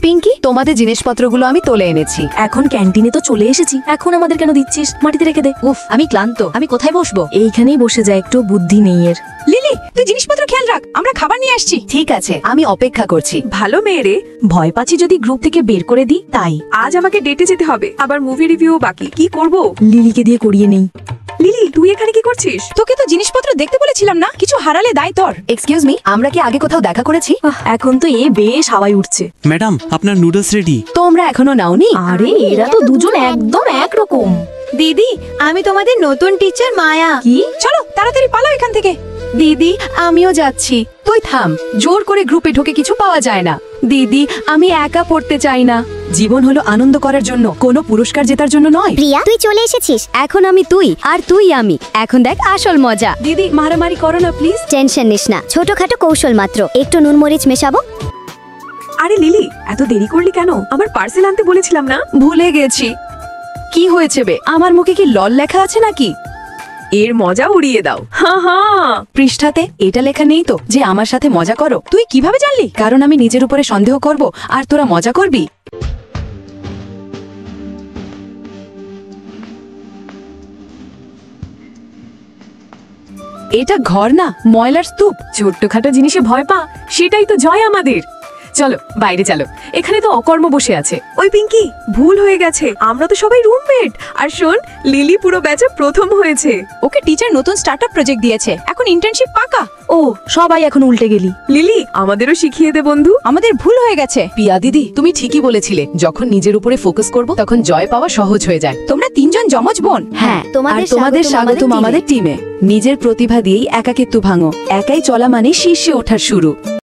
পিঙ্কি, তোমাদের জিনিসপত্রগুলো আমি তুলে এনেছি। এখন ক্যান্টিনে তো চলে এসেছি, এখন আমাদের কেন দিচ্ছিস? মাটিতে রেখে দে। উফ, আমি ক্লান্ত, আমি কোথায় বসবো? এইখানেই বসে যায়, একটু বুদ্ধি নেই এর। লিলি, তুই জিনিসপত্র খেয়াল রাখ, আমরা খাবার নিয়ে আসছি। ঠিক আছে, আমি অপেক্ষা করছি। ভালো মেয়ে রে। ভয় পাচ্ছি যদি গ্রুপ থেকে বের করে দিই তাই। আজ আমাকে ডেটে যেতে হবে, আবার মুভি রিভিউ বাকি। কি করব? লিলিকে দিয়ে করিয়ে নেই। লিলি, তুই এখানে কি করছিস? তোকে তো জিনিসপত্র দেখতে বলেছিলাম না, কিছু হারালে দায় তোর। এক্সকিউজ মি, আমরা কি আগে কোথাও দেখা করেছি? এখন তো এ বেশ হাওয়ায় উঠছে। ম্যাডাম, আপনার নুডলস রেডি। তোমরা এখনো নাওনি? আরে এরা তো দুজন একদম একরকম। দিদি, আমি তোমাদের নতুন টিচার মায়া। কি? চলো তাড়াতাড়ি পালাও এখান থেকে। দিদি, আমিও যাচ্ছি। তুই থাম, জোর করে গ্রুপে ঢুকে কিছু পাওয়া যায় না। দিদি, আমি একা পড়তে চাই না। জীবন হলো আনন্দ করার জন্য, কোনো পুরস্কার জেতার জন্য নয়। প্রিয়া, তুই চলে এসেছিস। এখন আমি তুই আর তুই আমি। এখন দেখ আসল মজা। দিদি, মারামারি করো না প্লিজ। টেনশন নিস না, ছোটখাটো কৌশল মাত্র। একটু নুন মরিচ মেশাবো। আরে লিলি, এত দেরি করলি কেন? আমার পার্সেল আনতে বলেছিলাম না? ভুলে গেছি। কি হয়েছে বে? আমার মুখে কি লল লেখা আছে নাকি? এর মজা উড়িয়ে দাও। হ্যাঁ হ্যাঁ। পৃষ্ঠাতে এটা লেখা নেই তো যে আমার সাথে মজা করো? তুই কিভাবে জানলি? কারণ আমি নিজের উপরে সন্দেহ করব আর তোরা মজা করবি। এটা ঘর না, ময়লার স্তূপ। ছোট্টখাটো জিনিসে ভয় পা, সেটাই তো জয় আমাদের। চলো বাইরে চলো, এখানে তো অকর্ম বসে আছে। ওই পিঙ্কি, ভুল হয়ে গেছে, আমরা তো সবাই রুমমেট। আর শোন, লিলি পুরো ব্যাচে প্রথম হয়েছে। ওকে টিচার নতুন স্টার্টআপ প্রজেক্ট দিয়েছে, এখন ইন্টার্নশিপ পাকা। ও, সবাই এখন উল্টে গেলি। লিলি, আমাদেরও শিখিয়ে দে বন্ধু, আমাদের ভুল হয়ে গেছে। পিয়া দিদি, তুমি ঠিকই বলেছিলে, যখন নিজের উপরে ফোকাস করব তখন জয় পাওয়া সহজ হয়ে যায়। তোমরা তিনজন জমজ বোন। হ্যাঁ, আর তোমাদের স্বাগতম আমাদের টিমে। নিজের প্রতিভা দিয়েই একাকিত্ব ভাঙো। একাই চলা মানে শীর্ষে ওঠার শুরু।